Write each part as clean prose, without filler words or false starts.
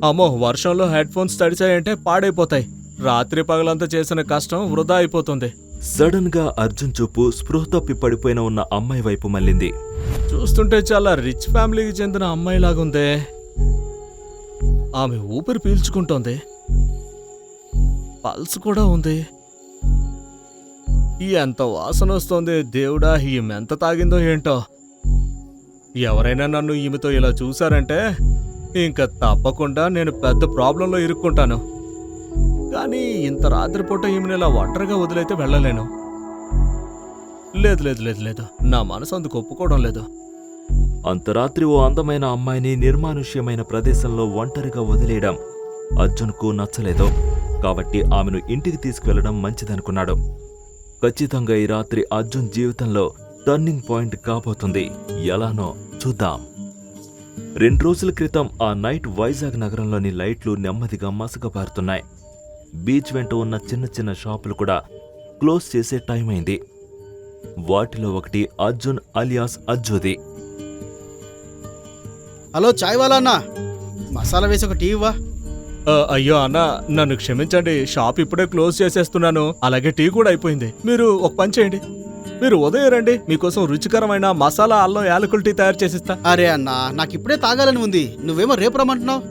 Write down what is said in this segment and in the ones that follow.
అమ్మో, వర్షంలో head phones తడిచాయంటే పాడైపోతాయి. రాత్రి పగలంతా చేసిన కష్టం వృధా అయిపోతుంది. సడన్ గా అర్జున్ చూపు స్పృహ తప్పి పడిపోయిన ఉన్న అమ్మాయి వైపు మళ్ళింది. చూస్తుంటే చాలా రిచ్ ఫ్యామిలీకి చెందిన అమ్మాయిలాగుందే. ఆమె ఊపిరి పీల్చుకుంటోంది, పల్స్ కూడా ఉంది. ఎంత వాసన వస్తోంది దేవుడా! ఈమెంత తాగిందో ఏంటో. ఎవరైనా నన్ను ఈమెతో ఇలా చూశారంటే ఇంకా తప్పకుండా నేను పెద్ద ప్రాబ్లంలో ఇరుక్కుంటాను. కానీ ఇంత రాత్రిపూట ఈమెను ఇలా ఒంటరిగా వదిలైతే వెళ్ళలేను. లేదు లేదు లేదు లేదు, నా మనసు అందుకు ఒప్పుకోవడం లేదు. అంతరాత్రి ఓ అందమైన అమ్మాయిని నిర్మానుష్యమైన ప్రదేశంలో ఒంటరిగా వదిలేయడం అర్జున్కు నచ్చలేదు. కాబట్టి ఆమెను ఇంటికి తీసుకువెళ్లడం మంచిదనుకున్నాడు. ఖచ్చితంగా ఈ రాత్రి అర్జున్ జీవితంలో టర్నింగ్ పాయింట్ కాబోతుంది. ఎలానో చూద్దాం. 2 రోజుల క్రితం ఆ నైట్ వైజాగ్ నగరంలోని లైట్లు నెమ్మదిగా మసకబారుతున్నాయి. బీచ్ వెంట ఉన్న చిన్న చిన్న షాపులు కూడా క్లోజ్ చేసే టైం అయింది. వాటిలో ఒకటి అర్జున్ అలియాస్ అజ్జుది. హలో, చాయ్ వాలా అన్నా, మసాలా వేసి ఒక టీ ఇవ్వా. అయ్యో అన్న, నన్ను క్షమించండి, షాప్ ఇప్పుడే క్లోజ్ చేసేస్తున్నాను. అలాగే టీ కూడా అయిపోయింది. మీరు ఒక పని చేయండి, మీరు ఉదయం రండి, మీకోసం రుచికరమైన మసాలా అల్లం యాలకుల టీ తయారు చేసిస్తా. అరే అన్నా, నాకు ఇప్పుడే తాగాలని ఉంది, నువ్వేమో రేపు రమ్మంటున్నావు.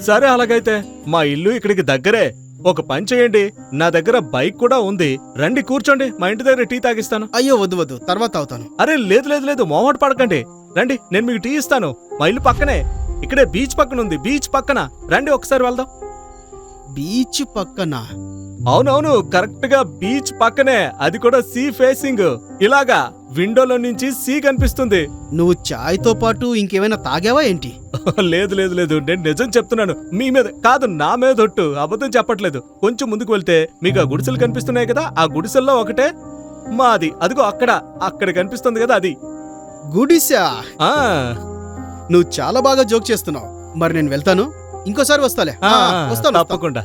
సరే అలాగైతే, మా ఇల్లు ఇక్కడికి దగ్గరే. ఒక పని చేయండి, నా దగ్గర బైక్ కూడా ఉంది, రండి కూర్చోండి, మా ఇంటి దగ్గర టీ తాగిస్తాను. అయ్యో వద్దు వద్దు, తర్వాత తాగుతాను. అరే లేదు లేదు లేదు, మొహమాట పడకండి, రండి, నేను మీకు టీ ఇస్తాను. మా ఇల్లు పక్కనే, ఇక్కడే బీచ్ పక్కన ఉంది, బీచ్ పక్కన రండి, ఒకసారి వెళ్దాం. బీచ్ పక్కన? అవునవును, కరెక్ట్ గా బీచ్ పక్కనే, అది కూడా సీ ఫేసింగ్. ఇలాగా విండోలో నుంచి సీ కనిపిస్తుంది. నువ్వు చాయ్ తో పాటు ఇంకేమైనా తాగావా ఏంటి? లేదు లేదు లేదు, నేను నిజం చెప్తున్నాను. మీ మీద కాదు, నా మీద ఒట్టు, అబద్ధం చెప్పట్లేదు. కొంచెం ముందుకు వెళ్తే మీకు ఆ గుడిసెలు కనిపిస్తున్నాయి కదా, ఆ గుడిసెల్లో ఒకటే మాది. అదిగో అక్కడ కనిపిస్తుంది కదా, అది గుడిసా? ఆ నువ్వు చాలా బాగా జోక్ చేస్తున్నావు. మరి నేను వెళ్తాను, ఇంకోసారి వస్తాలే. వస్తాను. తప్పకుండా.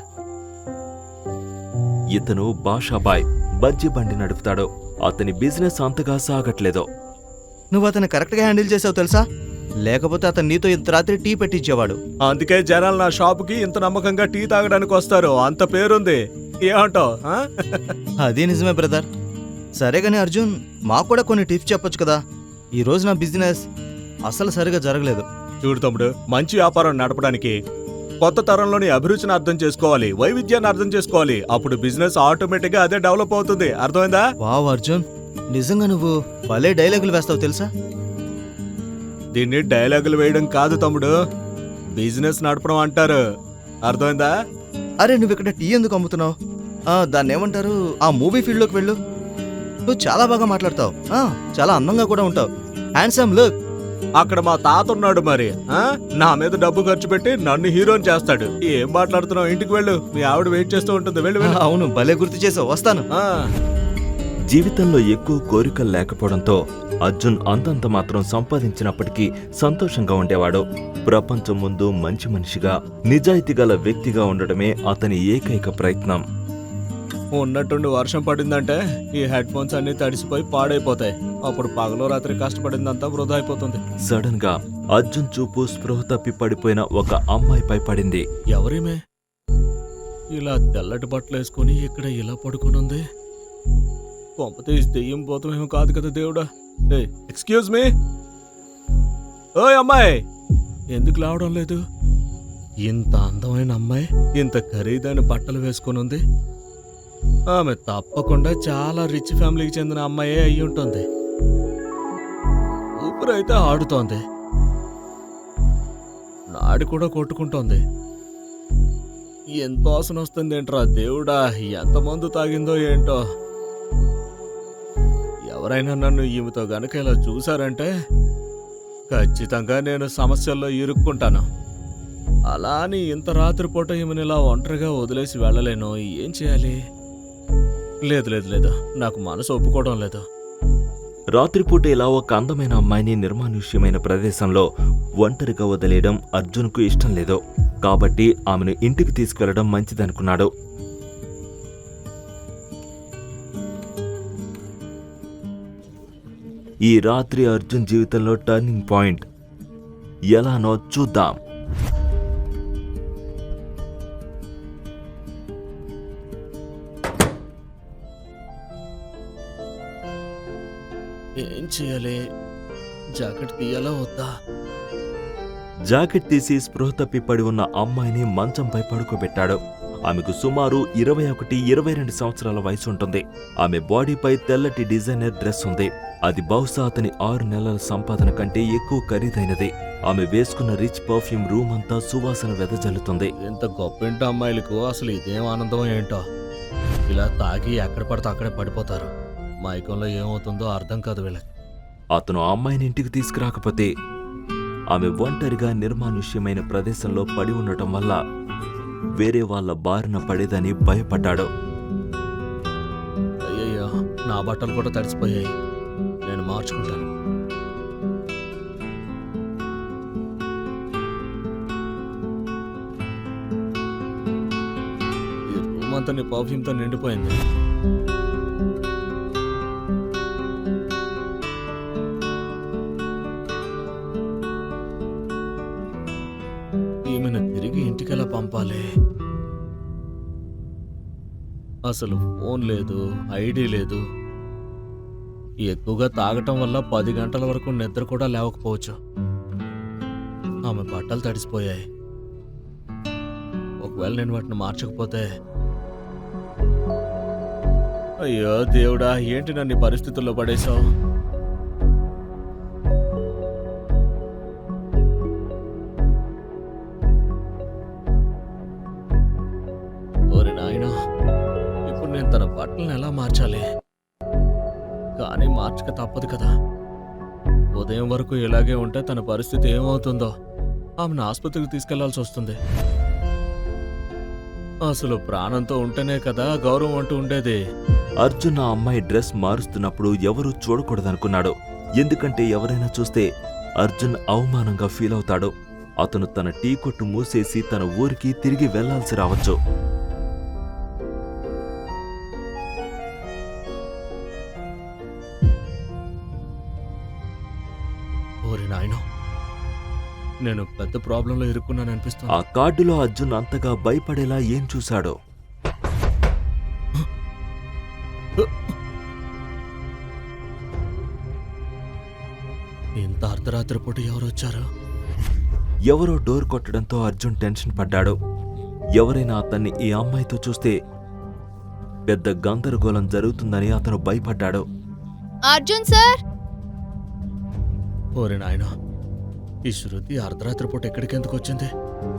ఇతను బాషాబాయ్ బజ్జీ బండి నడుపుతాడు. అతని బిజినెస్ అంతగా సాగట్లేదు. నువ్వు అతను కరెక్ట్గా హ్యాండిల్ చేసావు తెలుసా, లేకపోతే అతను నీతో ఇంత రాత్రి టీ పెట్టించేవాడు. అందుకే జనాలు నా షాపుకి ఇంత నమ్మకంగా టీ తాగడానికి వస్తారు, అంత పేరుంది. ఏమంటావు? అదే నిజమే బ్రదర్. సరే కానీ అర్జున్, మాకు కూడా కొన్ని టిప్స్ చెప్పొచ్చు కదా. ఈ రోజు నా బిజినెస్ అసలు సరిగా జరగలేదు. చూడు తమ్ముడు, మంచి వ్యాపారం నడపడానికి కొత్త తరంలోని అభిరుచిని అర్థం చేసుకోవాలి, వైవిధ్యాన్ని అర్థం చేసుకోవాలి. అప్పుడు బిజినెస్ ఆటోమేటిక్ గా అదే డెవలప్ అవుతుంది. అర్థమైందా? వావ్ అర్జున్, నిజంగా నువ్వు భలే డైలాగులు వేస్తావు తెలుసా. దీన్ని డైలాగులు వేయడం కాదు తమ్ముడు, బిజినెస్ నడపడం అంటారు. అర్థమైందా? అరే నువ్వు ఇక్కడ టీ ఎందుకు అమ్ముతున్నావు? దాన్ని ఏమంటారు, ఆ మూవీ ఫీల్డ్లోకి వెళ్ళు. నువ్వు చాలా బాగా మాట్లాడతావు, చాలా అందంగా కూడా ఉంటావు. Handsome look. అక్కడ మా తాత ఉన్నాడు, మరి నా మీద డబ్బు ఖర్చు పెట్టి నన్ను హీరోని చేస్తాడు. ఏం మాట్లాడుతున్నావు? ఇంటికి వెళ్ళు, మీ ఆవిడ వెయిట్ చేస్తూ ఉంటుంది. వెళ్ళు వెళ్ళు. అవును, భలే గుర్తు చేసావు, వస్తాను. జీవితంలో ఎక్కువ కోరికలు లేకపోవడంతో అర్జున్ అంతంత మాత్రం సంపాదించినప్పటికీ సంతోషంగా ఉండేవాడు. ప్రపంచం ముందు మంచి మనిషిగా, నిజాయితీ గల వ్యక్తిగా ఉండడమే అతని ఏకైక ప్రయత్నం. ఉన్నట్టుండి వర్షం పడిందంటే ఈ హెడ్ ఫోన్స్ అన్ని తడిసిపోయి పాడైపోతాయి. అప్పుడు పగలో రాత్రి కష్టపడిందంతా వృధా అయిపోతుంది. సడన్ గా అర్జున్ చూపు స్పృహ తప్పి పడిపోయిన ఒక అమ్మాయిపై పడింది. ఎవరేమే ఇలా తెల్లటి బట్టలు వేసుకుని ఇక్కడ ఇలా పడుకునుంది? కొంపతీసి దెయ్యం పోతామేమో కాదు కదా దేవుడా. ఎక్స్క్యూజ్ మీ, ఓయ్ అమ్మాయి, ఎందుకు లావడం లేదు? ఇంత అందమైన అమ్మాయి ఇంత ఖరీదైన బట్టలు వేసుకుని ఉంది. ఆమె తప్పకుండా చాలా రిచ్ ఫ్యామిలీకి చెందిన అమ్మాయే అయి ఉంటుంది. ఊపిరైతే ఆడుతోంది, నాడి కూడా కొట్టుకుంటోంది. ఎంత వాసన వస్తుంది ఏంట్రా దేవుడా, ఎంత మందు తాగిందో ఏంటో. ఎవరైనా నన్ను ఈమెతో గనక ఇలా చూశారంటే ఖచ్చితంగా నేను సమస్యల్లో ఇరుక్కుంటాను. అలా అని ఇంత రాత్రిపూట ఈమెను ఇలా ఒంటరిగా వదిలేసి వెళ్ళలేను. ఏం చేయాలి? లేదు లేదు లేదు, నాకు మనసు ఒప్పుకోవడం లేదు. రాత్రిపూట ఇలా ఒక అందమైన అమ్మాయిని నిర్మానుష్యమైన ప్రదేశంలో ఒంటరిగా వదిలేయడం అర్జున్కు ఇష్టం లేదు. కాబట్టి ఆమెను ఇంటికి తీసుకెళ్లడం మంచిదనుకున్నాడు. ఈ రాత్రి అర్జున్ జీవితంలో టర్నింగ్ పాయింట్ ఎలానో చూద్దాం. ఏం చేయాలి? జాకెట్ తీయాలా వద్దా? జాకెట్ తీసి స్పృహ తప్పి పడి ఉన్న అమ్మాయిని మంచంపై పడుకోబెట్టాడు. ఆమెకు సుమారు 21-22 సంవత్సరాల వయసు ఉంటుంది. ఆమె బాడీపై తెల్లటి డిజైనర్ డ్రెస్ ఉంది. అది బహుశా అతని 6 నెలల సంపాదన కంటే ఎక్కువ ఖరీదైనది. ఆమె వేసుకున్న రిచ్ పర్ఫ్యూమ్ రూమ్ అంతా సువాసన వెదజల్లుతుంది. ఇంత గొప్పింటి అమ్మాయిలకు అసలు ఇదేం ఆనందం ఏంటో. ఇలా తాగి ఎక్కడ పడితే అక్కడే పడిపోతారు. మైకంలో ఏమవుతుందో అర్థం కాదు వీళ్ళకి. అతను ఆ అమ్మాయిని ఇంటికి తీసుకురాకపోతే ఆమె ఒంటరిగా నిర్మానుష్యమైన ప్రదేశంలో పడి ఉండటం వల్ల వేరే వాళ్ళ బారిన పడేదని భయపడ్డాడు. అయ్యయ్యో, నా బట్టలు కూడా తడిసిపోయాయి. నేను మార్చుకుంటాను. ఈ రూమ్ అంతా నీ పర్ఫ్యూమ్తో నిండిపోయింది. ఈమెను తిరిగి ఇంటికెలా పంపాలి? అసలు ఫోన్ లేదు, ఐడి లేదు. ఎక్కువగా తాగటం వల్ల 10 గంటల వరకు నిద్ర కూడా లేవకపోవచ్చు. ఆమె బట్టలు తడిసిపోయాయి. ఒకవేళ నేను వాటిని మార్చకపోతే, అయ్యో దేవుడా, ఏంటి నన్ను ఈ పరిస్థితుల్లో పడేశావు? ఓరి నాయనా, ఇప్పుడు నేను తన బట్టలను ఎలా మార్చాలి? కానీ మార్చక తప్పదు కదా. ఉదయం వరకు ఇలాగే ఉంటే తన పరిస్థితి ఏమవుతుందో. ఆమెను ఆసుపత్రికి తీసుకెళ్లాల్సి వస్తుంది. అసలు ప్రాణంతో ఉంటేనే కదా గౌరవం అంటూ ఉండేది. అర్జున్ ఆ అమ్మాయి డ్రెస్ మారుస్తున్నప్పుడు ఎవరూ చూడకూడదనుకున్నాడు. ఎందుకంటే ఎవరైనా చూస్తే అర్జున్ అవమానంగా ఫీల్ అవుతాడు. అతను తన టీ కొట్టు మూసేసి తన ఊరికి తిరిగి వెళ్లాల్సి రావచ్చు. ఓరి నాయనో, నేను పెద్ద ప్రాబ్లంలో ఇరుక్కున్నాను అనిపిస్తుంది. ఆ కార్డులో అర్జున్ అంతగా భయపడేలా ఏం చూశాడో. ఇంత అర్ధరాత్రి పూట ఎవరు వచ్చారు? ఎవరో డోర్ కొట్టడంతో అర్జున్ టెన్షన్ పడ్డాడు. ఎవరైనా అతన్ని ఈ అమ్మాయితో చూస్తే పెద్ద గందరగోళం జరుగుతుందని అతను భయపడ్డాడు. అర్జున్ సార్, ఓరి నాయనో, ఈ శృతి అర్ధరాత్రి పూట ఎక్కడికెందుకు వచ్చింది?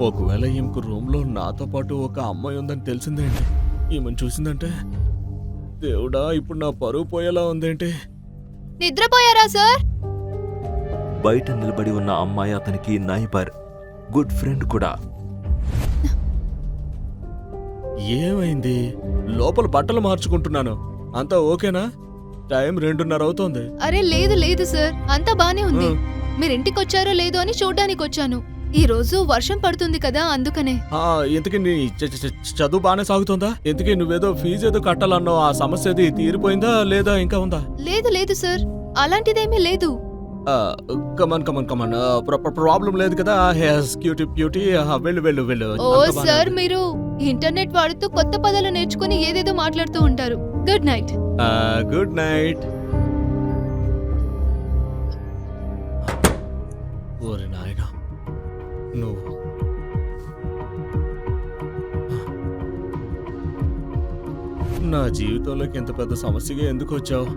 ఒకవేళ ఈమెకు రూమ్లో నాతో పాటు ఒక అమ్మాయి ఉందని తెలిసిందేంటి? ఈమెను చూసిందంటే, దేవుడా, ఇప్పుడు నా పరువు పోయేలా ఉందేంటి? నిద్రపోయారా సార్? బయట నిలబడి ఉన్న అమ్మాయి అతనికి నైబర్, గుడ్ ఫ్రెండ్ కూడా. ఏమైంది? లోపల బట్టలు మార్చుకుంటున్నాను. అంతా ఓకేనా? టైం 2:30 అవుతోంది. అరే లేదు లేదు సార్, అంతా బానే ఉంది. మీరింటికొచ్చారో లేదో అని చూడ్డానికి వచ్చాను. ఈ రోజు వర్షం పడుతుంది కదా, అందుకనే. ఇంతకీ నీ చదువు బాగానే సాగుతుందా? ఇంతకీ నువ్వేదో ఫీజు ఏదో కట్టాలన్నావు, ఆ సమస్య అది తీరిపోయిందా లేదా ఇంకా ఉందా? లేదు లేదు సార్, అలాంటిదేమీ లేదు. కమన్ ప్రాబ్లం లేదు కదా? బ్యూటీ వెళ్ళు వెళ్ళు వెళ్ళు. ఓ సార్, మీరు ఇంటర్నెట్ వాడుతూ కొత్త పదాలు నేర్చుకుని ఏదేదో మాట్లాడుతూ ఉంటారు. Good night. Good night. ఓరి నాయన, నువ్వు నా జీవితంలోకి ఇంత పెద్ద సమస్యగా ఎందుకు వచ్చావు?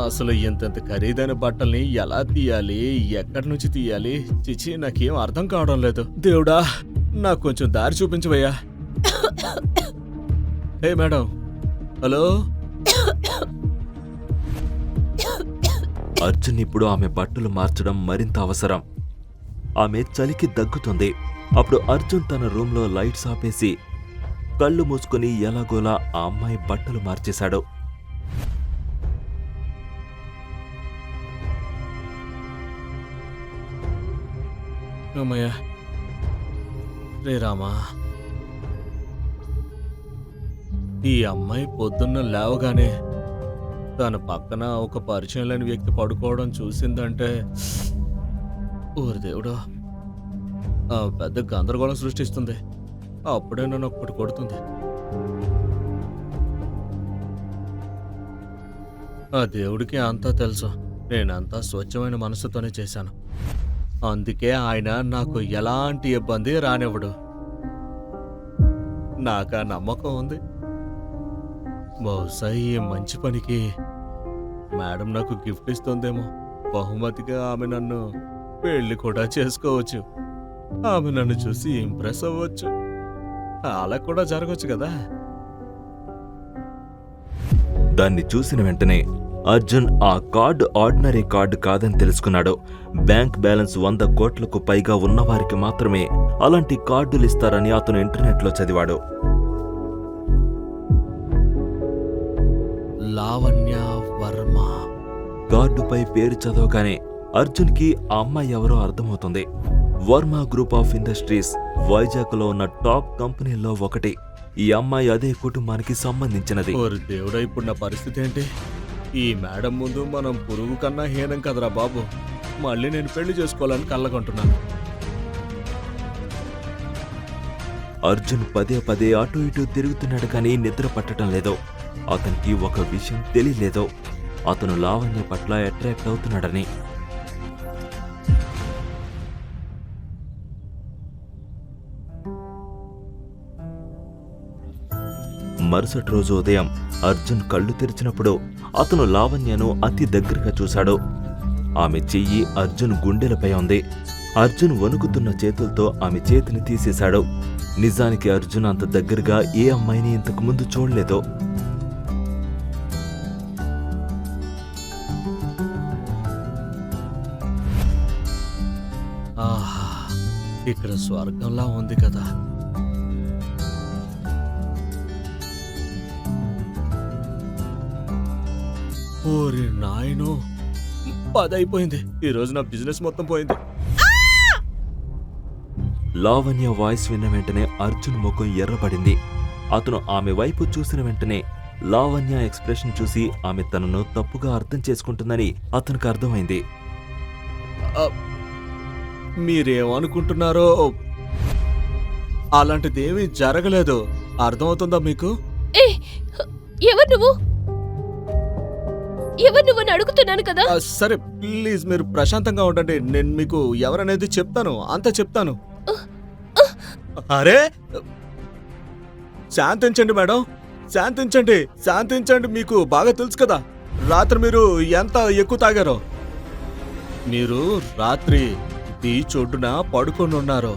అసలు ఇంత ఖరీదైన బట్టల్ని ఎలా తీయాలి, ఎక్కడి నుంచి తీయాలి? చిచి, నాకేం అర్థం కావడం లేదు. దేవుడా, నాకు కొంచెం దారి చూపించవయ్యా. హే మేడం, హలో. అర్జున్ ఇప్పుడు ఆమె బట్టలు మార్చడం మరింత అవసరం. ఆమె చలికి దగ్గుతుంది. అప్పుడు అర్జున్ తన రూంలో లైట్స్ ఆపేసి కళ్ళు మూసుకుని ఎలాగోలా ఆ అమ్మాయి బట్టలు మార్చేశాడు. అమ్మయ్యా, రే రామా. ఈ అమ్మాయి పొద్దున్న లేవగానే తన పక్కన ఒక పరిచయం లేని వ్యక్తి పడుకోవడం చూసిందంటే, ఊరి దేవుడు, పెద్ద గందరగోళం సృష్టిస్తుంది. అప్పుడే నన్ను ఒక్కటి కొడుతుంది. ఆ దేవుడికి అంతా తెలుసు. నేనంతా స్వచ్ఛమైన మనసుతోనే చేశాను. అందుకే ఆయన నాకు ఎలాంటి ఇబ్బంది రానివ్వడు. నాకు ఆ నమ్మకం ఉంది. బహుశా ఈ మంచి పనికి మేడం నాకు గిఫ్ట్ ఇస్తుందేమో. బహుమతిగా ఆమె నన్ను పెళ్లి కూడా చేసుకోవచ్చు. ఆమె నన్ను చూసి ఇంప్రెస్ అవ్వచ్చు. అలా కూడా జరగచ్చు కదా. దాన్ని చూసిన వెంటనే అర్జున్ ఆ కార్డు ఆర్డినరీ కార్డు కాదని తెలుసుకున్నాడు. బ్యాంక్ బ్యాలెన్స్ 100 కోట్లకు పైగా ఉన్నవారికి మాత్రమే అలాంటి కార్డులు ఇస్తారని అతను ఇంటర్నెట్లో చదివాడు. లావణ్య వర్మ. కార్డుపై పేరు చదవగానే అర్జున్కి ఆ అమ్మాయి ఎవరో అర్థమవుతుంది. వర్మ గ్రూప్ ఆఫ్ ఇండస్ట్రీస్ వైజాగ్లో ఉన్న టాప్ కంపెనీల్లో ఒకటి. ఈ అమ్మాయి అదే కుటుంబానికి సంబంధించినది. ఓరి దేవుడా, ఇప్పుడు నా పరిస్థితి ఏంటి? ఈ మేడం ముందు మనం పురుగు కన్నా హీనం కదరా బాబు. మళ్ళీ నేను పెళ్లి చేసుకోవాలని కళ్ళకంటున్నాను. అర్జున్ పదే పదే అటు ఇటు తిరుగుతున్నాడు కానీ నిద్ర పట్టడం లేదు. అతనికి ఒక విషయం తెలియలేదు. అతను లావణ్య పట్ల అట్రాక్ట్ అవుతున్నాడని. మరుసటి రోజు ఉదయం అర్జున్ కళ్ళు తెరిచినప్పుడు అతను లావణ్యను అతి దగ్గరగా చూశాడు. ఆమె చెయ్యి అర్జున్ గుండెలపై ఉంది. అర్జున్ వణుకుతున్న చేతులతో ఆమె చేతిని తీసేశాడు. నిజానికి అర్జున్ అంత దగ్గరగా ఏ అమ్మాయిని ఇంతకు ముందు చూడలేదు. ఆహా, ఇక్కడ స్వర్గంలా ఉంది కదా. ఓరి నాయనో, 10 అయిపోయింది. ఈ రోజు నా బిజినెస్ మొత్తం పోయింది. లావణ్య వాయిస్ విన్న వెంటనే అర్జున్ ముఖం ఎర్రబడింది. అతను ఆమె వైపు చూసిన వెంటనే లావణ్య ఎక్స్ప్రెషన్ చూసి ఆమె తనను తప్పుగా అర్థం చేసుకుంటుందని అతనికి అర్థమైంది. మీరేమనుకుంటున్నారో అలాంటిదేమీ జరగలేదు. అర్థమవుతుందా మీకు? ఎవరు నువ్వు అని అడుగుతున్నాను కదా. సరే ప్లీజ్ మీరు ప్రశాంతంగా ఉండండి. నేను మీకు ఎవరనేది చెప్తాను, అంతా చెప్తాను. అరే శాంతించండి మేడం, శాంతించండి, శాంతించండి. మీకు బాగా తెలుసు కదా రాత్రి మీరు ఎంత ఎక్కువ తాగారో. మీరు రాత్రి బీచ్ ఒడ్డున పడుకొని ఉన్నారు.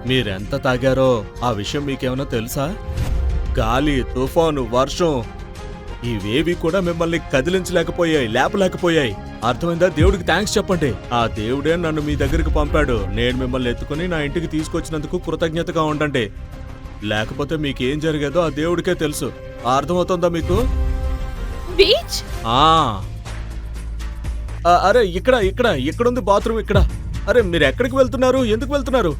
మీరెంత తాగారో ఆ విషయం మీకేమైనా తెలుసా? గాలి, తుఫాను, వర్షం ఇవేవి కూడా మిమ్మల్ని కదిలించలేకపోయాయి, లేపలేకపోయాయి. అర్థమైందా? దేవుడికి థ్యాంక్స్ చెప్పండి. ఆ దేవుడే నన్ను మీ దగ్గరికి పంపాడు. నేను మిమ్మల్ని ఎత్తుకుని నా ఇంటికి తీసుకొచ్చినందుకు కృతజ్ఞతగా ఉండండి. లేకపోతే మీకేం జరిగేదో ఆ దేవుడికే తెలుసు. అర్థమవుతుందా మీకు? బీచ్? అరే ఇక్కడుంది బాత్రూమ్ ఇక్కడ. అరే మీరు ఎక్కడికి వెళ్తున్నారు? ఎందుకు వెళ్తున్నారు?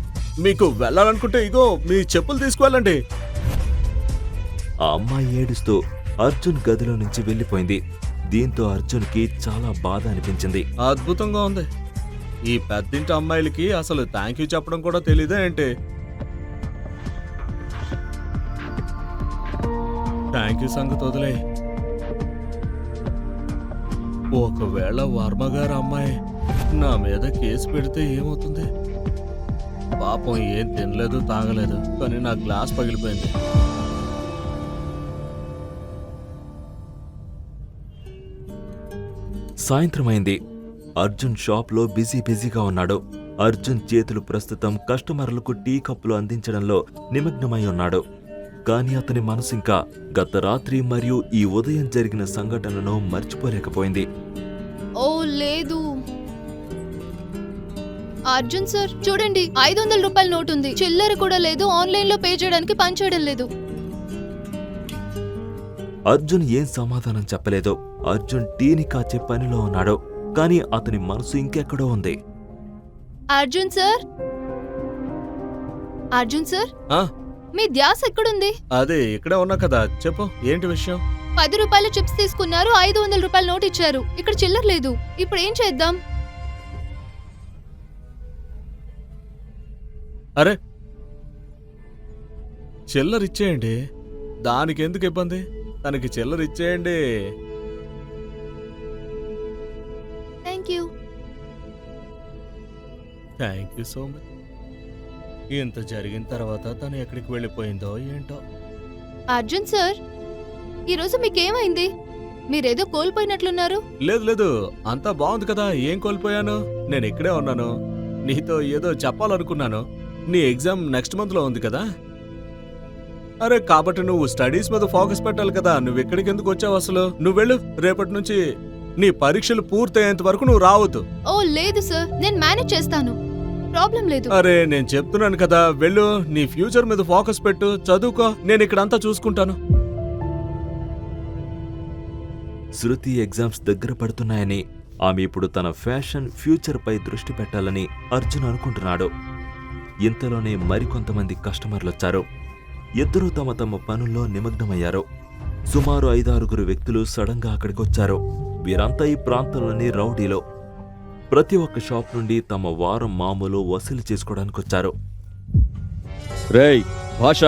మీకు వెళ్ళాలనుకుంటే ఇగో మీ చెప్పులు తీసుకువెళ్ళండి. ఆ అమ్మాయి ఏడుస్తూ అర్జున్ గదిలో నుంచి వెళ్ళిపోయింది. దీంతో అర్జున్కి చాలా బాధ అనిపించింది. అద్భుతంగా ఉంది. ఈ పెద్దింటి అమ్మాయిలకి అసలు థ్యాంక్ యూ చెప్పడం కూడా తెలీదా ఏంటి? థ్యాంక్ యూ సంగతి వదిలే. ఒకవేళ వర్మగారు అమ్మాయి నా మీద కేసు పెడితే ఏమవుతుంది? పాపం ఏం తినలేదు, తాగలేదు, కానీ నా గ్లాస్ పగిలిపోయింది. సాయంత్రమైంది. అర్జున్ షాప్లో బిజీగా ఉన్నాడు. అర్జున్ చేతులు ప్రస్తుతం కస్టమర్లకు టీ కప్పులు అందించడంలో నిమగ్నమై ఉన్నాడు. కానీ అతని మనసు ఇంకా గత రాత్రి మరియు ఈ ఉదయం జరిగిన సంఘటనను మర్చిపోలేకపోయింది. ఓ లేదు అర్జున్ సార్, చూడండి 500 రూపాయల నోట్ ఉంది. చిల్లర కూడా లేదు. ఆన్లైన్ లో పే చేయడానికి పని చేయడం లేదు. అర్జున్ ఏం సమాధానం చెప్పలేదు. అర్జున్ టీని కాచే పనిలో ఉన్నాడు. కానీ అతని మనసు ఇంకెక్కడో ఉంది. అర్జున్ సార్, అర్జున్ సార్, ఆ, మీ ధ్యాస ఎక్కడుంది? అదే ఇక్కడే ఉన్నా కదా. చెప్పు, ఏంటి విషయం? 10 రూపాయల చిప్స్ తీసుకున్నారు, 500 రూపాయల నోట్ ఇచ్చారు. ఇక్కడ చిల్లర లేదు. ఇప్పుడు ఏం చేద్దాం? అరే చిల్లర ఇచ్చేయండి. దానికి ఎందుకు ఇబ్బంది? తనకి చిల్లర ఇచ్చేయండి. Thank you. Thank you so much. ఇంత జరిగిన తర్వాత తను ఎక్కడికి వెళ్ళిపోయిందో ఏంటో. అర్జున్ సార్, ఈరోజు మీకేమైంది? మీరేదో కోల్పోయినట్లున్నారు. లేదు లేదు, అంతా బాగుంది కదా. ఏం కోల్పోయాను? నేను ఇక్కడే ఉన్నాను. నీతో ఏదో చెప్పాలనుకున్నాను. నీ ఎగ్జామ్ నెక్స్ట్ మంత్ లో ఉంది కదా. అరే, కాబట్టి నువ్వు స్టడీస్ మీద ఫోకస్ పెట్టాలి కదా. నువ్వు ఇక్కడికి ఎందుకు వచ్చావు అసలు? నువ్వు వెళ్ళు. రేపటి నుంచి నీ పరీక్షలు పూర్తయ్యేంత వరకు నువ్వు రావద్దు. ఓ లేదు సార్, నేను మేనేజ్ చేస్తాను. ప్రాబ్లం లేదు. అరే, నేను చెప్తున్నాను కదా, వెళ్ళు. నీ ఫ్యూచర్ మీద ఫోకస్ పెట్టు, చదువుకో. నేను ఇక్కడంతా చూసుకుంటాను. శృతి ఎగ్జామ్స్ దగ్గర పడుతున్నాయని, ఆమె ఇప్పుడు తన ఫ్యాషన్ ఫ్యూచర్పై దృష్టి పెట్టాలని అర్జున్ అనుకుంటున్నాడు. ఇంతలోనే మరికొంతమంది కస్టమర్లొచ్చారు. ఇద్దరూ తమ తమ పనుల్లో నిమగ్నమయ్యారు. సుమారు 5-6 వ్యక్తులు సడన్గా అక్కడికొచ్చారు. వీరంతా ఈ ప్రాంతంలోని రౌడీలో. ప్రతి ఒక్క షాప్ నుండి తమ వారం మామూలు వసూలు చేసుకోవడానికొచ్చారు. రేయ్ భాష,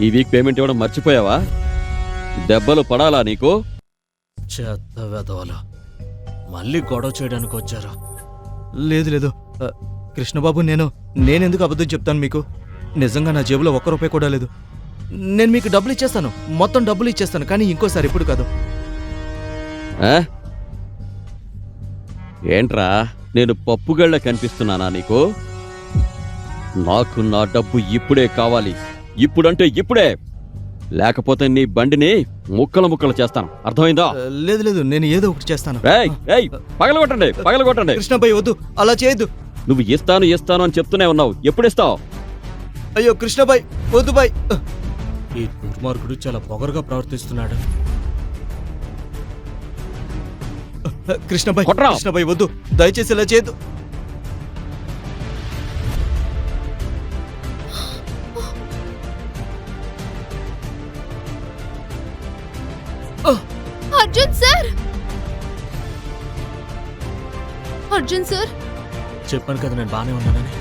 ఈ వీక్ పేమెంట్ ఇవ్వడం మర్చిపోయావా? దెబ్బలు పడాలా నీకు? చెత్త వెధవలు మళ్ళీ గొడవ చేయడానికి వచ్చారు. లేదు లేదు కృష్ణబాబు, నేనెందుకు అబద్ధం చెప్తాను మీకు? నిజంగా నా జేబులో 1 రూపాయి కూడా లేదు. నేను మీకు డబ్బులు ఇచ్చేస్తాను, మొత్తం డబ్బులు ఇచ్చేస్తాను, కానీ ఇంకోసారి ఇప్పుడు కాదు. ఆ? ఏంట్రా, నేను పప్పుగళ్ళ కనిపిస్తున్నానా నీకు? నాకు నా డబ్బు ఇప్పుడే కావాలి. ఇప్పుడంటే ఇప్పుడే, లేకపోతే నీ బండిని ముక్కలు ముక్కలు చేస్తాను. అర్థమైందా? లేదు లేదు, నేను ఏదో ఒకటి చేస్తాను. ఏయ్ పగలగొట్టండి, పగలగొట్టండి. కృష్ణబాయ్ వద్దు, అలా చేయొద్దు. నువ్వు ఇస్తాను అని చెప్తూనే ఉన్నావు. ఎప్పుడిస్తావు? అయ్యో కృష్ణబాయ్, వద్దు బాయ్. ఈ దుర్మార్గుడు చాలా పొగరుగా ప్రవర్తిస్తున్నాడు. కృష్ణబాయ్, కొట్రా. కృష్ణబాయ్ వద్దు, దయచేసి ఇలా చేయొద్దు. Arjun sir, Arjun sir. చెప్పాను కదా నేను బానే ఉన్నానని.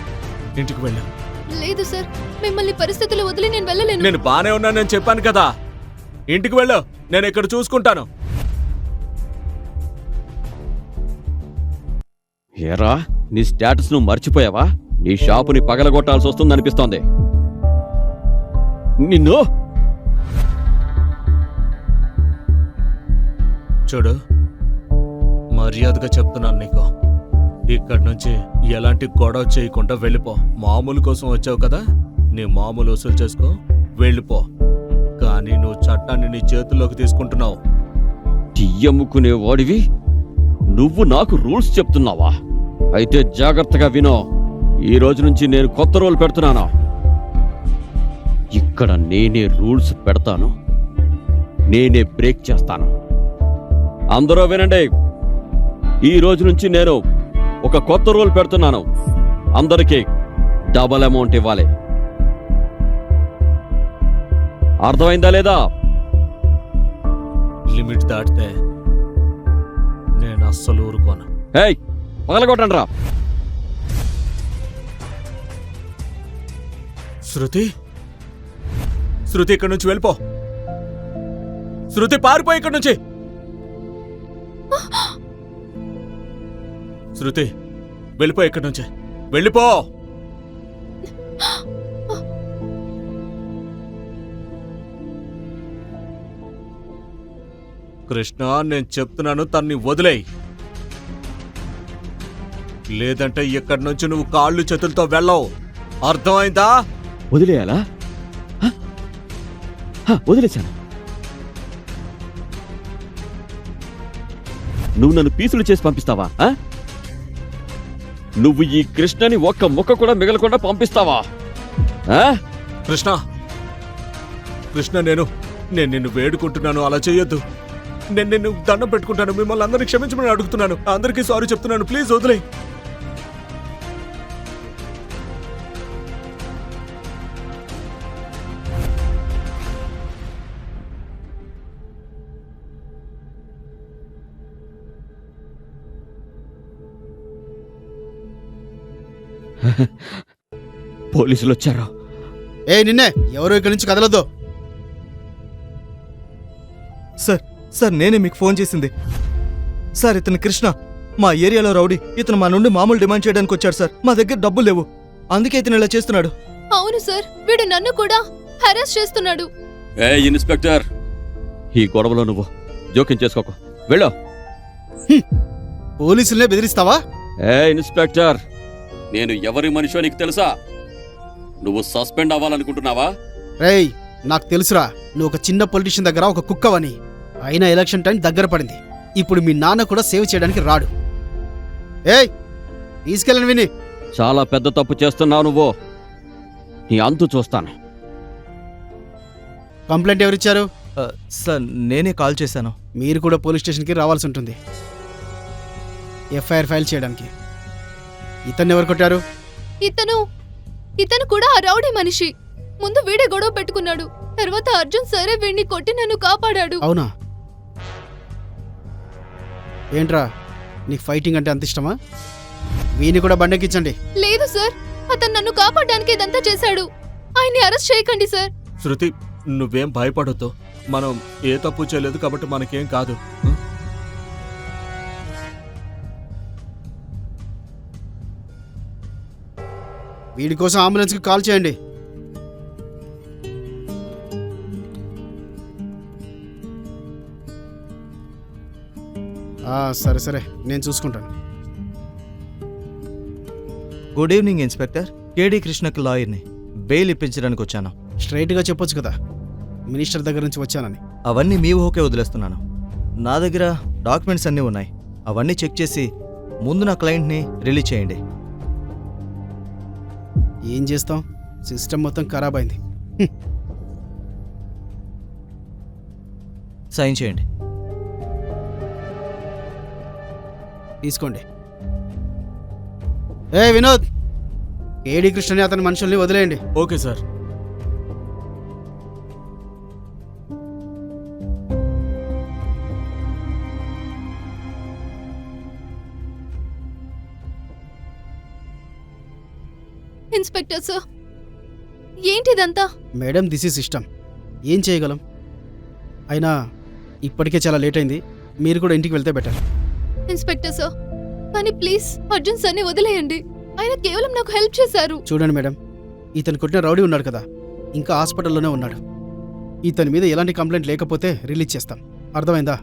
ఇంటికి వెళ్ళు. లేదు సార్, మిమ్మల్ని పరిస్థితులు వదిలి నేను వెళ్ళలేను. నేను బానే ఉన్నానని చెప్పాను కదా. ఇంటికి వెళ్ళు, నేను ఇక్కడ చూసుకుంటాను. ఏరా, నీ స్టేటస్ ను మర్చిపోయావా? నీ షాపుని పగలగొట్టాల్సి వస్తుందనిపిస్తోంది. నిన్ను చూడు, మర్యాదగా చెప్తున్నాను నీకు. ఇక్కడి నుంచి ఎలాంటి గొడవ చేయకుండా వెళ్ళిపో. మామూలు కోసం వచ్చావు కదా, నీ మామూలు వసూలు చేసుకో, వెళ్ళిపో. కానీ నువ్వు చట్టాన్ని నీ చేతుల్లోకి తీసుకుంటున్నావు. టీయమ్ముకునే వాడివి నువ్వు నాకు రూల్స్ చెప్తున్నావా? అయితే జాగ్రత్తగా వినో. ఈ రోజు నుంచి నేను కొత్త రూల్ పెడుతున్నాను. ఇక్కడ నేనే రూల్స్ పెడతాను, నేనే బ్రేక్ చేస్తాను. అందరూ వినండి, ఈ రోజు నుంచి నేను ఒక కొత్త రూల్ పెడుతున్నాను. అందరికీ డబల్ అమౌంట్ ఇవ్వాలి. అర్థమైందా లేదా? లిమిట్ దాటితే నేను అస్సలు ఊరుకోను. ఏయ్, పగలగొట్టండి రా. శృతి, శృతి ఇక్కడి నుంచి వెళ్ళిపో. శృతి, పారిపో ఇక్కడి నుంచి. శృతి, వెళ్ళిపో ఇక్కడి నుంచి, వెళ్ళిపో. కృష్ణ, నేను చెప్తున్నాను, తన్ని వదిలేయ్. లేదంటే ఇక్కడి నుంచి నువ్వు కాళ్ళు చేతులతో వెళ్ళవు. అర్థమైందా? వదిలేయాలా? వదిలేశాను. నువ్వు నన్ను పీసులు చేసి పంపిస్తావా? నువ్వు ఈ కృష్ణని ఒక్క ముక్క కూడా మిగలకుండా పంపిస్తావా? కృష్ణ, కృష్ణ, నేను నిన్ను వేడుకుంటున్నాను, అలా చేయొద్దు. నేను నిన్ను దండం పెట్టుకుంటాను, మిమ్మల్ని అందరినీ క్షమించమని అడుగుతున్నాను. అందరికీ సారీ చెప్తున్నాను, ప్లీజ్ వదిలేయ్. పోలీసులు వచ్చారు. ఏ నిన్నే ఎవరు ఇక్కడి నుంచి కదలొద్దు. సార్ సార్ నేనే మీకు ఫోన్ చేసింది. సార్ ఇతను కృష్ణ, మా ఏరియాలో రౌడీ. ఇతను మా నుండి మామూలు డిమాండ్ చేయడానికి వచ్చాడు సార్. మా దగ్గర డబ్బులు లేవు, అందుకే ఇతను ఇలా చేస్తున్నాడు. అవును సార్, వీడు నన్ను కూడా హెరాస్ చేస్తున్నాడు. ఏ ఇన్స్పెక్టర్, ఈ గొడవలో నువ్వు జోక్యం చేసుకోకు, వెళ్ళు. పోలీసులనే బెదిరిస్తావా? ఏ ఇన్స్పెక్టర్, నేను ఎవరి మనిషో నీకు తెలుసా? నువ్వు సస్పెండ్ అవ్వాలనుకుంటున్నావా? రేయ్, నాకు తెలుసురా నువ్వు ఒక చిన్న పొలిటీషియన్ దగ్గర ఒక కుక్కవని. అయినా ఎలక్షన్ టైం దగ్గర పడింది. ఇప్పుడు మీ నాన్న కూడా సేవ్ చేయడానికి రాడు. ఏయ్, తీసుకెళ్ళను విని. చాలా పెద్ద తప్పు చేస్తున్నావు నువ్వు. నీ అంతు చూస్తాను. కంప్లైంట్ ఎవరిచ్చారు? సార్ నేనే కాల్ చేశాను. మీరు కూడా పోలీస్ స్టేషన్కి రావాల్సి ఉంటుంది ఎఫ్ఐఆర్ ఫైల్ చేయడానికి. ఇతన్ని ఎవరు కొట్టారు? ఇతను కూడా ఆ రౌడీ మనిషి. ముందు వీడే గొడవ పెట్టుకున్నాడు, తర్వాత అర్జున్ సరే వీడిని కొట్టి నన్ను కాపాడాడు. అవునా? ఏంట్రా, నీకు ఫైటింగ్ అంటే అంత ఇష్టమా? వీని కూడా బండెక్కించండి. లేదు సార్, అతను నన్ను కాపాడడానికి ఇదంతా చేశాడు. ఆయన్ని అరెస్ట్ చేయకండి సార్. శృతి, నువ్వేం భయపడొద్దు. మనం ఏ తప్పు చేయలేదు కాబట్టి మనకేం కాదు. వీడి కోసం అంబులెన్స్కి కాల్ చేయండి. సరే సరే, నేను చూసుకుంటాను. Good evening inspector. కేడి కృష్ణకి లాయర్ని. బెయిల్ ఇప్పించడానికి వచ్చాను. స్ట్రైట్గా చెప్పొచ్చు కదా మినిస్టర్ దగ్గర నుంచి వచ్చానని. అవన్నీ మీ ఊహకే వదిలేస్తున్నాను. నా దగ్గర డాక్యుమెంట్స్ అన్నీ ఉన్నాయి. అవన్నీ చెక్ చేసి ముందు నా క్లయింట్ని రిలీజ్ చేయండి. ఏం చేస్తాం, సిస్టమ్ మొత్తం ఖరాబ్ అయింది. సైన్ చేయండి. తీసుకోండి. ఏ వినోద్, ఏడి కృష్ణని అతని మనుషుల్ని వదిలేయండి. Okay sir. ఇన్స్పెక్టర్ సార్, ఏంటిదంతా? Madam, this is system. ఏం చేయగలం? అయినా ఇప్పటికే చాలా లేట్ అయింది. మీరు కూడా ఇంటికి వెళ్తే బెటర్. ఇన్స్పెక్టర్ సార్, కానీ ప్లీజ్ అర్జున్ సార్ని వదిలేయండి. ఆయన కేవలం నాకు హెల్ప్ చేశారు. చూడండి మేడం, ఇతను కొట్టిన రౌడీ ఉన్నాడు కదా, ఇంకా హాస్పిటల్లోనే ఉన్నాడు. ఇతని మీద ఎలాంటి కంప్లైంట్ లేకపోతే రిలీజ్ చేస్తాం. అర్థమైందా?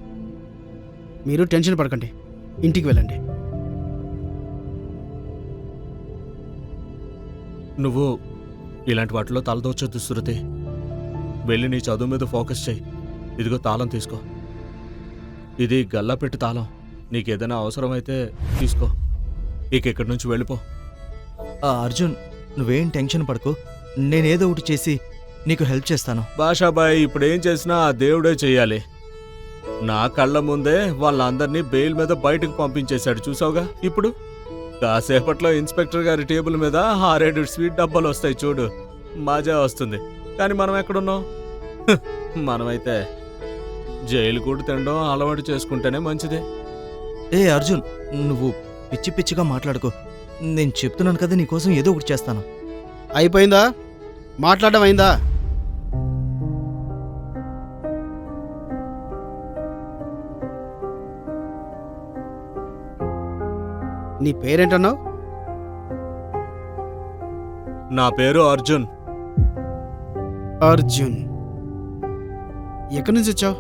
మీరు టెన్షన్ పడకండి, ఇంటికి వెళ్ళండి. నువ్వు ఇలాంటి వాటిలో తలదోచొద్దు శృతి. వెళ్ళి నీ చదువు మీద ఫోకస్ చేయి. ఇదిగో తాళం తీసుకో. ఇది గల్లా పెట్టి తాళం. నీకేదైనా అవసరమైతే తీసుకో. ఇక ఇక్కడి నుంచి వెళ్ళిపో. అర్జున్, నువ్వేం టెన్షన్ పడకు. నేనేదో ఒకటి చేసి నీకు హెల్ప్ చేస్తాను. బాషాబాయ్, ఇప్పుడేం చేసినా ఆ దేవుడే చెయ్యాలి. నా కళ్ళ ముందే వాళ్ళందరినీ బెయిల్ మీద బయటకు పంపించేశాడు, చూసావుగా. ఇప్పుడు కాసేపట్లో ఇన్స్పెక్టర్ గారి టేబుల్ మీద 6-7 స్వీట్ డబ్బాలు వస్తాయి చూడు. మజా వస్తుంది. కానీ మనం ఎక్కడున్నాం? మనమైతే జైలు కూడా తినడం అలవాటు చేసుకుంటేనే మంచిది. ఏ అర్జున్, నువ్వు పిచ్చి పిచ్చిగా మాట్లాడుకో. నేను చెప్తున్నాను కదా, నీకోసం ఏదో ఒకటి చేస్తాను. అయిపోయిందా? మాట్లాడడం అయిందా? నీ పేరేంటన్నావు? నా పేరు అర్జున్. అర్జున్, ఎక్కడి నుంచి వచ్చావు?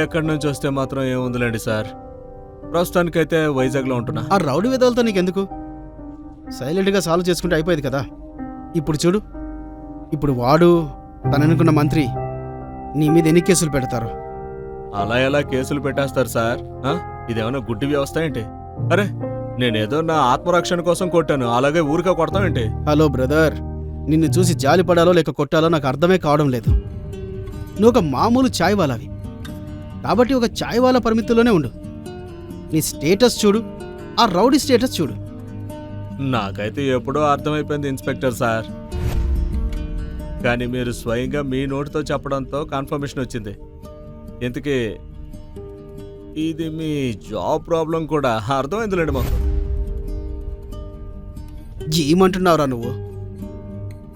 ఎక్కడి నుంచి వస్తే మాత్రం ఏముందిలేండి సార్. ప్రస్తుతానికైతే వైజాగ్లో ఉంటున్నా. ఆ రౌడీ విధాలతో నీకెందుకు? సైలెంట్గా సాల్వ్ చేసుకుంటే అయిపోయేది కదా. ఇప్పుడు చూడు, ఇప్పుడు వాడు తననుకున్న మంత్రి నీ మీద ఎన్ని కేసులు పెడతారు? అలా ఎలా కేసులు పెట్టేస్తారు సార్? ఇదేమన్నా గుడ్డి వ్యవస్థ ఏంటి? అరే, నేనేదో నా ఆత్మరక్షణ కోసం కొట్టాను, అలాగే ఊరికే కొడతామేంటి? హలో బ్రదర్, నిన్ను చూసి జాలి పడాలో లేక కొట్టాలో నాకు అర్థమే కావడం లేదు. నువ్వు ఒక మామూలు ఛాయ్ వాలావి కాబట్టి ఒక ఛాయ్ వాలా పరిమితిలోనే ఉండు. నీ స్టేటస్ చూడు, ఆ రౌడీ స్టేటస్ చూడు. నాకైతే ఎప్పుడో అర్థమైపోయింది ఇన్స్పెక్టర్ సార్. కానీ మీరు స్వయంగా మీ నోటితో చెప్పడంతో కన్ఫర్మేషన్ వచ్చింది. ఇంతకీ ఇది మీ జాబ్ ప్రాబ్లం కూడా అర్థమైందిలేండి మాకు. ఏమంటున్నావురా నువ్వు?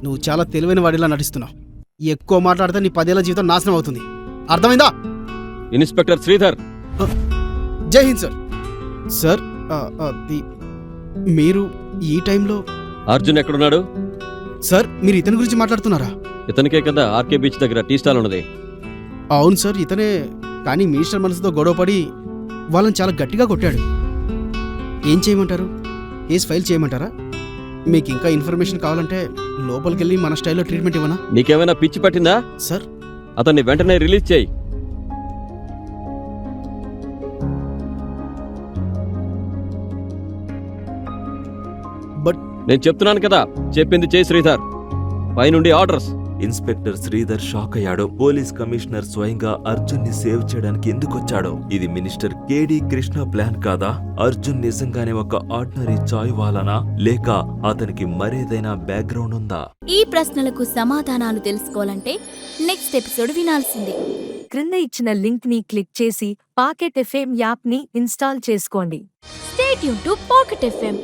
నువ్వు చాలా తెలివైన వాడిలా నటిస్తున్నావు. ఎక్కువ మాట్లాడితే నీ 10 ఏళ్ల జీవితం నాశనం అవుతుంది. అర్థమైందా? ఇన్స్పెక్టర్ శ్రీధర్, జై హింద్ సార్. సార్ మీరు ఈ టైంలో అర్జున్ ఎక్కడున్నాడు? సార్ మీరు ఇతని గురించి మాట్లాడుతున్నారా? ఇతనికే కదా ఆర్కే బీచ్ దగ్గర టీ స్టాల్ ఉన్నది. అవును సార్ ఇతనే. కానీ మినిస్టర్ మనసుతో గొడవపడి వాళ్ళని చాలా గట్టిగా కొట్టాడు. ఏం చేయమంటారు? కేసు ఫైల్ చేయమంటారా? మీకు ఇంకా ఇన్ఫర్మేషన్ కావాలంటే లోపలికి వెళ్ళి మన స్టైల్లో ట్రీట్మెంట్ ఇవ్వనా? నీకేమైనా పిచ్చి పట్టిందా? సార్ అతన్ని వెంటనే రిలీజ్ చేయి. బట్ నేను చెప్తున్నాను కదా, చెప్పింది చేయి శ్రీధర్. పైనుండి ఆర్డర్స్. ఇన్స్పెక్టర్ శ్రీధర్ షాక్ అయ్యాడు. పోలీస్ కమిషనర్ స్వయంగా అర్జున్ ని సేవ్ చేయడానికి ఎందుకొచ్చాడో? ఇది మినిస్టర్ కేడి కృష్ణ ప్లాన్ కాదా? అర్జున్ నిజంగానే ఒక ఆర్డినరీ చాయ్ వాలానా, లేక అతనికి మరేదైనా బ్యాక్గ్రౌండ్ ఉందా? ఈ ప్రశ్నలకు సమాధానాలు తెలుసుకోవాలంటే నెక్స్ట్ ఎపిసోడ్ వినాల్సిందే. క్రింద ఇచ్చిన లింక్ ని క్లిక్ చేసి పాకెట్ ఎఫ్ఎం యాప్ ని ఇన్స్టాల్ చేసుకోండి. Stay tune to pocket FM.